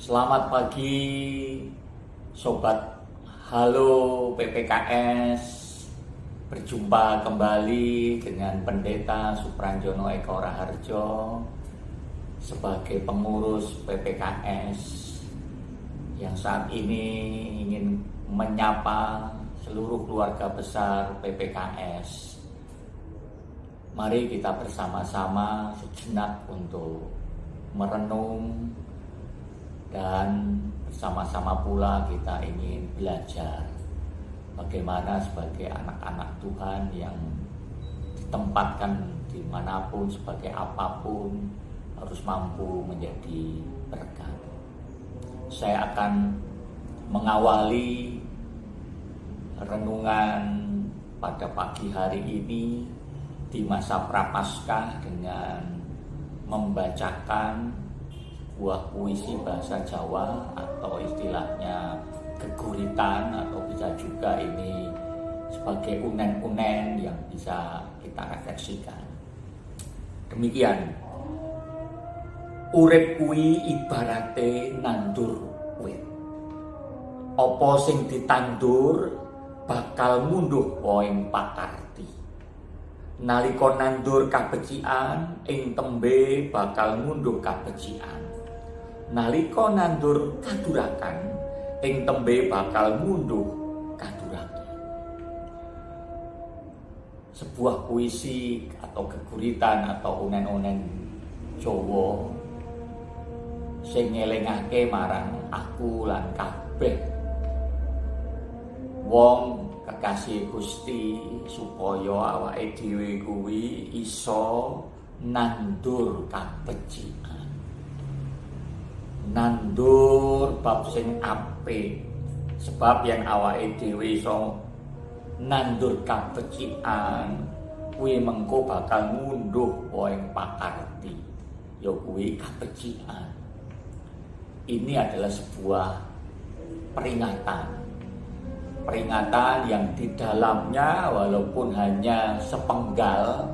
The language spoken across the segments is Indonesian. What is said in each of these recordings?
Selamat pagi Sobat Halo PPKS. Berjumpa kembali dengan Pendeta Supranjono Eko Raharjo sebagai pengurus PPKS yang saat ini ingin menyapa seluruh keluarga besar PPKS. Mari kita bersama-sama sejenak untuk merenung dan bersama-sama pula kita ingin belajar bagaimana sebagai anak-anak Tuhan yang ditempatkan dimanapun sebagai apapun harus mampu menjadi berkat. Saya akan mengawali renungan pada pagi hari ini di masa Prapaskah dengan membacakan buah puisi bahasa Jawa atau istilahnya geguritan, atau bisa juga ini sebagai unen-unen yang bisa kita refleksikan. Demikian, urip kuwi ibarate nandur wit. Apa sing ditandur bakal munduh poing pakarti. Nalika nandur kabecikan ing tembe bakal munduh kabecikan. Nalika nandur kadurakan ing tembe bakal munduh kadurake. Sebuah puisi atau geguritan atau unen-unen Jawa sing ngelingake marang aku lan kabeh wong kekasih Gusti supaya awake dhewe kuwi iso nandur kabecikan. Nandur bab sing apik, sebab yang awake dhewe iso nandur kabecikan kuwi mengko bakal ngunduh poing pakarti, ya kuwi kabecikan. Ini adalah sebuah peringatan yang di dalamnya walaupun hanya sepenggal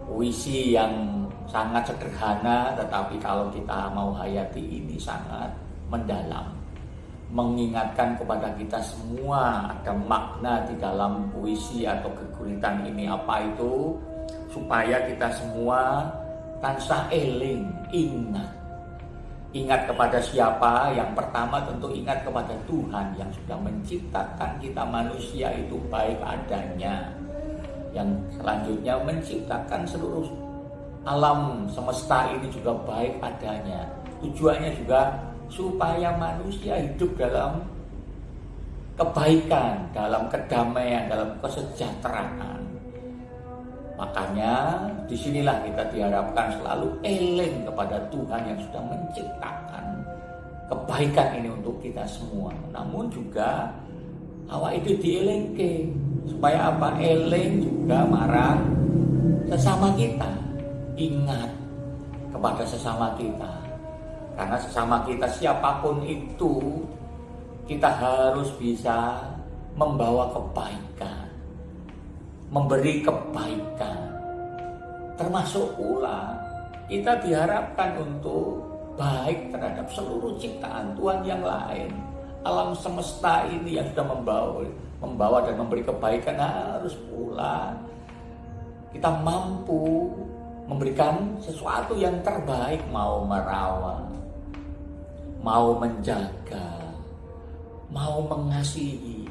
puisi yang sangat sederhana, tetapi kalau kita mau hayati ini sangat mendalam, mengingatkan kepada kita semua ada makna di dalam puisi atau geguritan ini. Apa itu? Supaya kita semua tansah eling, ingat kepada siapa? Yang pertama tentu ingat kepada Tuhan yang sudah menciptakan kita manusia itu baik adanya, yang selanjutnya menciptakan seluruh alam semesta ini juga baik adanya. Tujuannya juga supaya manusia hidup dalam kebaikan, dalam kedamaian, dalam kesejahteraan. Makanya disinilah kita diharapkan selalu eling kepada Tuhan yang sudah menciptakan kebaikan ini untuk kita semua. Namun juga awak itu dielingke supaya apa? Eling juga marang sesama kita. Ingat kepada sesama kita, karena sesama kita siapapun itu kita harus bisa membawa kebaikan, memberi kebaikan. Termasuk pula kita diharapkan untuk baik terhadap seluruh ciptaan Tuhan yang lain. Alam semesta ini yang sudah membawa dan memberi kebaikan, harus pula kita mampu memberikan sesuatu yang terbaik, mau merawat, mau menjaga, mau mengasihi.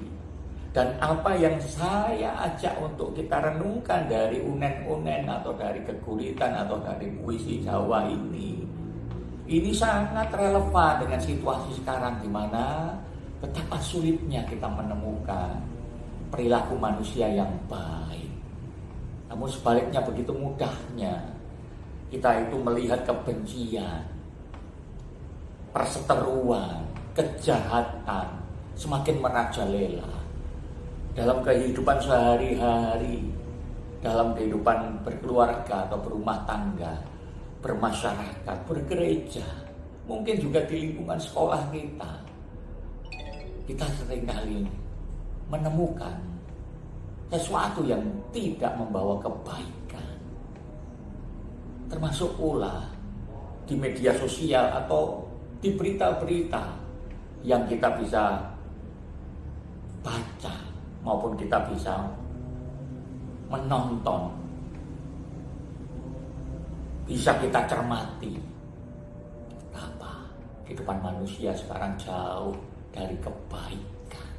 Dan apa yang saya ajak untuk kita renungkan dari unen-unen atau dari geguritan atau dari puisi Jawa ini sangat relevan dengan situasi sekarang, di mana betapa sulitnya kita menemukan perilaku manusia yang baik. Namun sebaliknya begitu mudahnya kita itu melihat kebencian, perseteruan, kejahatan semakin merajalela dalam kehidupan sehari-hari, dalam kehidupan berkeluarga atau berumah tangga, bermasyarakat, bergereja, mungkin juga di lingkungan sekolah kita. Kita seringkali menemukan sesuatu yang tidak membawa kebaikan. Termasuk pula di media sosial atau di berita-berita yang kita bisa baca maupun kita bisa menonton, bisa kita cermati. Apa? Kehidupan manusia sekarang jauh dari kebaikan.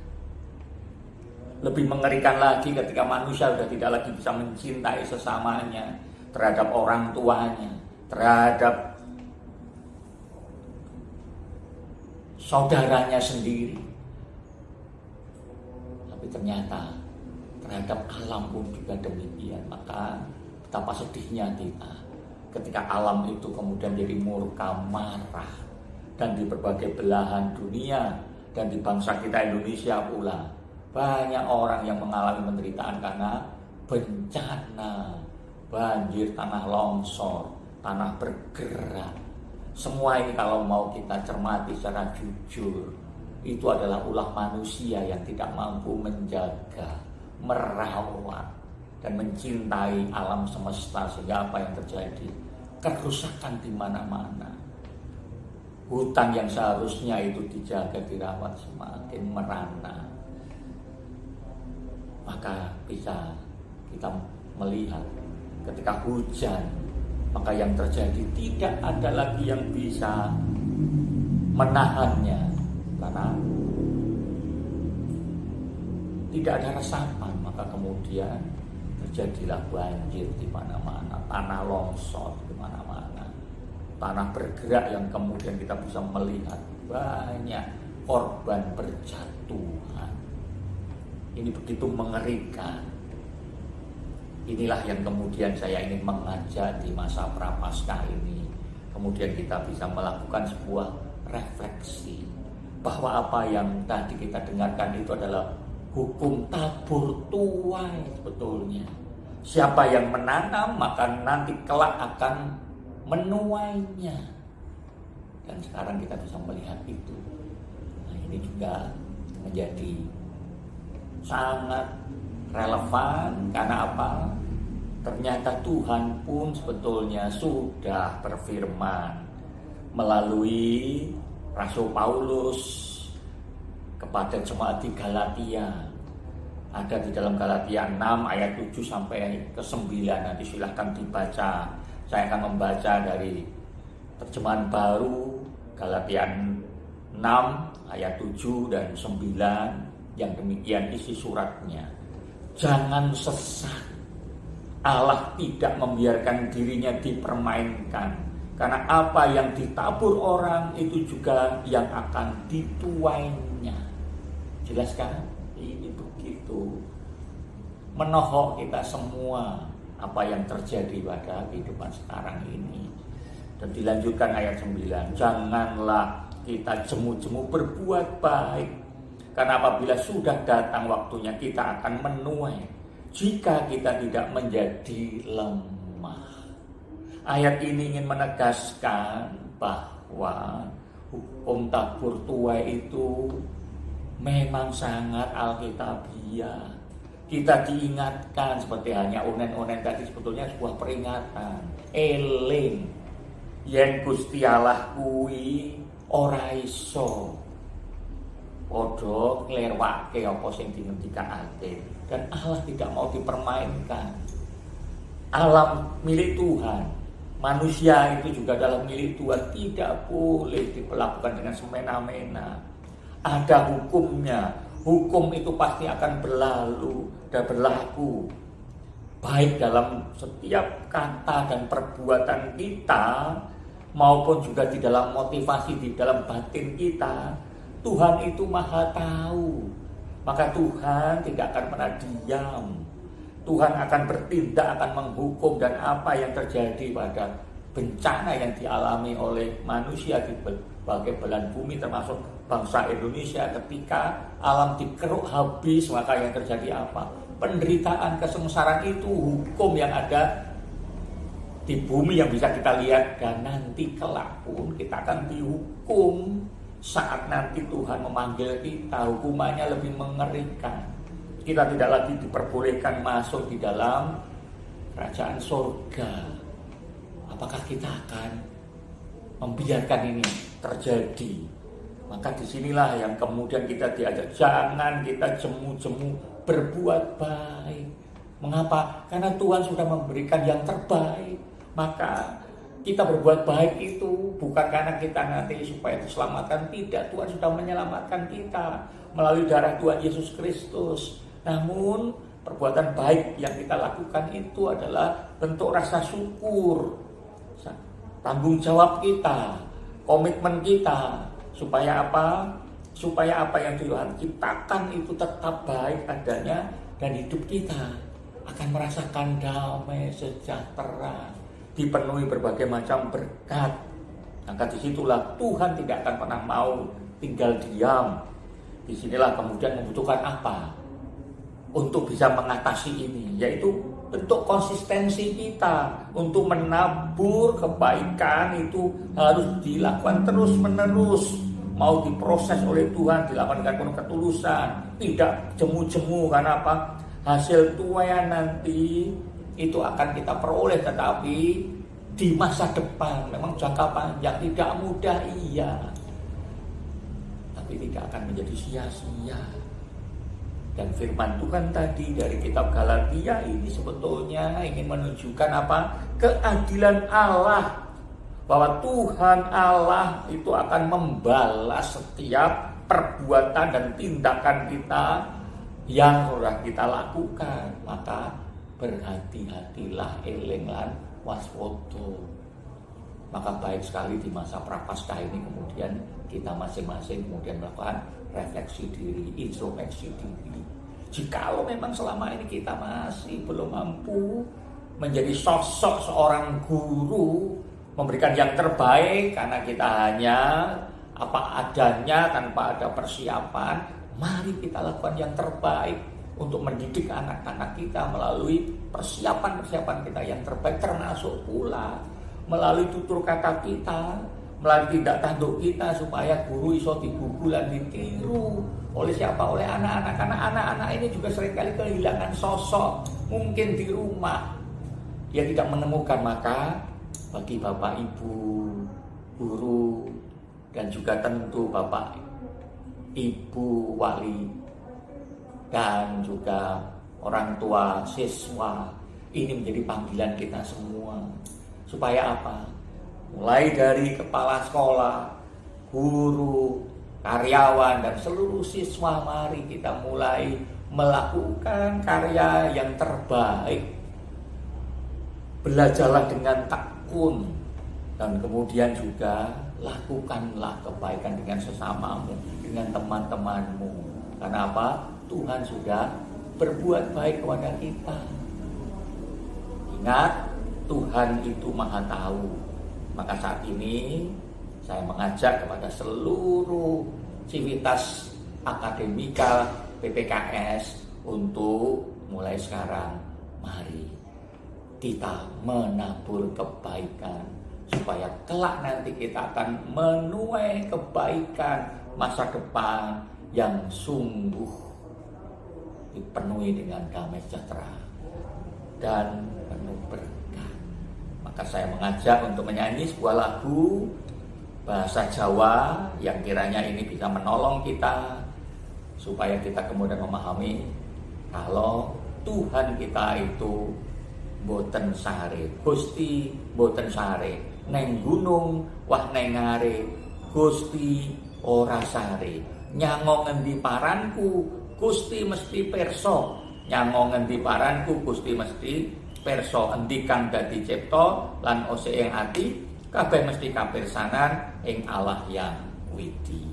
Lebih mengerikan lagi ketika manusia sudah tidak lagi bisa mencintai sesamanya, terhadap orang tuanya, terhadap saudaranya sendiri. Tapi ternyata terhadap alam pun juga demikian. Maka betapa sedihnya kita ketika alam itu kemudian jadi murka, marah. Dan di berbagai belahan dunia dan di bangsa kita Indonesia pula, banyak orang yang mengalami penderitaan karena bencana, banjir, tanah longsor, tanah bergerak. Semua ini kalau mau kita cermati secara jujur, itu adalah ulah manusia yang tidak mampu menjaga, merawat, dan mencintai alam semesta. Sehingga apa yang terjadi? Kerusakan di mana-mana. Hutan yang seharusnya itu dijaga, dirawat, semakin merana. Maka bisa kita melihat ketika hujan, maka yang terjadi tidak ada lagi yang bisa menahannya, karena tidak ada resapan. Maka kemudian terjadilah banjir di mana-mana, tanah longsor di mana-mana, tanah bergerak yang kemudian kita bisa melihat banyak korban berjatuhan. Ini begitu mengerikan. Inilah yang kemudian saya ingin mengajak di masa Prapaskah ini. Kemudian kita bisa melakukan sebuah refleksi bahwa apa yang tadi kita dengarkan itu adalah hukum tabur tuai sebetulnya. Siapa yang menanam maka nanti kelak akan menuainya. Dan sekarang kita bisa melihat itu. Nah, ini juga menjadi sangat relevan. Karena apa? Ternyata Tuhan pun sebetulnya sudah berfirman melalui Rasul Paulus kepada jemaat di Galatia. Ada di dalam Galatia 6 ayat 7 sampai ke 9. Nanti silahkan dibaca. Saya akan membaca dari terjemahan baru Galatia 6 ayat 7 dan 9. Yang demikian isi suratnya. Jangan sesat. Allah tidak membiarkan dirinya dipermainkan. Karena apa yang ditabur orang itu juga yang akan dituainya. Jelas kan? Ini begitu menohok kita semua apa yang terjadi pada kehidupan sekarang ini. Dan dilanjutkan ayat 9. Janganlah kita jemu-jemu berbuat baik. Karena apabila sudah datang waktunya kita akan menuai jika kita tidak menjadi lemah. Ayat ini ingin menegaskan bahwa hukum tabur tuai itu memang sangat alkitabiah. Kita diingatkan seperti hanya onen-onen tadi, sebetulnya sebuah peringatan. Eling yen Gusti Allah kuwi ora iso padha nglerwake apa sing dingendikake. Dan Allah tidak mau dipermainkan. Alam milik Tuhan, manusia itu juga adalah milik Tuhan, tidak boleh diperlakukan dengan semena-mena. Ada hukumnya. Hukum itu pasti akan berlalu dan berlaku baik dalam setiap kata dan perbuatan kita maupun juga di dalam motivasi, di dalam batin kita. Tuhan itu maha tahu. Maka Tuhan tidak akan pernah diam. Tuhan akan bertindak, akan menghukum. Dan apa yang terjadi pada bencana yang dialami oleh manusia di berbagai belahan bumi termasuk bangsa Indonesia, ketika alam dikeruk habis, maka yang terjadi apa? Penderitaan, kesengsaraan itu hukum yang ada di bumi yang bisa kita lihat. Dan nanti kelak pun kita akan dihukum. Saat nanti Tuhan memanggil kita, hukumannya lebih mengerikan. Kita tidak lagi diperbolehkan masuk di dalam kerajaan surga. Apakah kita akan membiarkan ini terjadi. Maka disinilah yang kemudian kita diajak, jangan kita jemu-jemu berbuat baik. Mengapa? Karena Tuhan sudah memberikan yang terbaik. Maka kita berbuat baik itu bukan karena kita nanti supaya diselamatkan. Tidak, Tuhan sudah menyelamatkan kita melalui darah Tuhan Yesus Kristus. Namun perbuatan baik yang kita lakukan itu adalah bentuk rasa syukur, tanggung jawab kita, komitmen kita. Supaya apa? Supaya apa yang Tuhan ciptakan itu tetap baik adanya, dan hidup kita akan merasakan damai, sejahtera, dipenuhi berbagai macam berkat. Maka disitulah Tuhan tidak akan pernah mau tinggal diam. Disinilah kemudian membutuhkan apa untuk bisa mengatasi ini, yaitu bentuk konsistensi kita untuk menabur kebaikan. Itu harus dilakukan terus menerus, mau diproses oleh Tuhan, dilakukan dengan penuh ketulusan, tidak jemu-jemu. Karena apa? Hasil tuaian nanti itu akan kita peroleh, tetapi di masa depan. Memang jangka panjang, tidak mudah, iya, tapi tidak akan menjadi sia-sia. Dan firman Tuhan tadi dari kitab Galatia ini sebetulnya ingin menunjukkan apa? Keadilan Allah. Bahwa Tuhan Allah itu akan membalas setiap perbuatan dan tindakan kita yang sudah kita lakukan. Maka berhati-hatilah, elenglah, waswodo. Maka baik sekali di masa prapaskah ini kemudian kita masing-masing kemudian melakukan refleksi diri, introspeksi diri. Jikalau memang selama ini kita masih belum mampu menjadi sosok seorang guru, memberikan yang terbaik karena kita hanya apa adanya tanpa ada persiapan, mari kita lakukan yang terbaik untuk mendidik anak-anak kita melalui persiapan-persiapan kita yang terbaik, termasuk pula melalui tutur kata kita, melalui tindak tanduk kita, supaya guru iso digugu dan ditiru oleh siapa? Oleh anak-anak. Karena anak-anak ini juga seringkali kehilangan sosok, mungkin di rumah dia tidak menemukan. Maka bagi Bapak Ibu guru dan juga tentu Bapak Ibu wali dan juga orang tua siswa, ini menjadi panggilan kita semua. Supaya apa? Mulai dari kepala sekolah, guru, karyawan, dan seluruh siswa, mari kita mulai melakukan karya yang terbaik. Belajarlah dengan tekun, dan kemudian juga lakukanlah kebaikan dengan sesamamu, dengan teman-temanmu. Karena apa? Tuhan sudah berbuat baik kepada kita. Ingat, Tuhan itu Maha Tahu. Maka saat ini saya mengajak kepada seluruh civitas akademika PPKS untuk mulai sekarang, mari kita menabur kebaikan supaya kelak nanti kita akan menuai kebaikan masa depan yang sungguh dipenuhi dengan damai sejahtera dan penuh berkat. Maka saya mengajak untuk menyanyi sebuah lagu bahasa Jawa yang kiranya ini bisa menolong kita supaya kita kemudian memahami kalau Tuhan kita itu boten sare, Gusti boten sare, neng gunung wah neng ngare, Gusti ora sare, nyango ngendi paranku Gusti mesti perso, nyango ngendi paranku Gusti mesti perso, endi kang dadi cipta lan ose ing ati kabeh mesti kapirsanan ing Allah yang widi.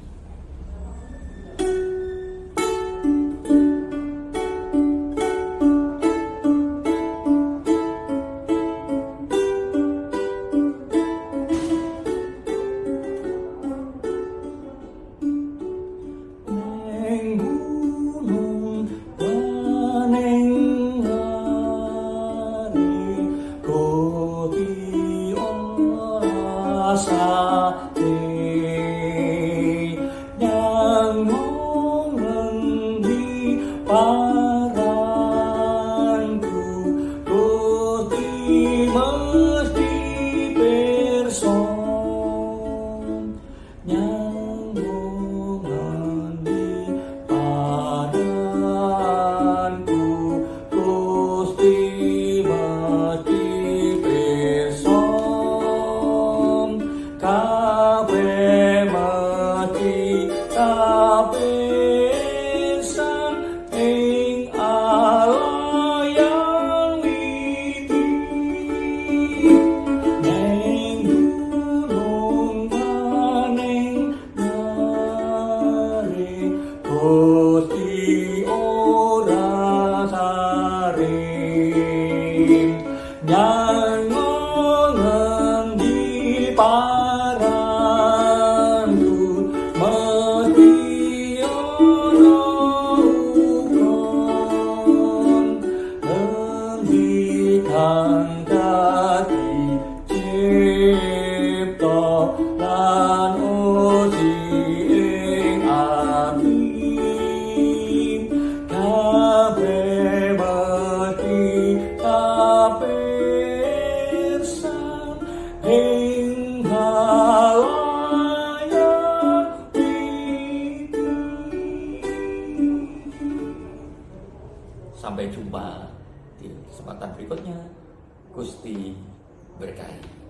Sate paring nyangongan di parandu mesti ono ukon ngendikan dadi cipta lan uji ing ati kabeh mesti kapirsan ing halayak iki. Sampai jumpa di kesempatan berikutnya. Gusti berkahi.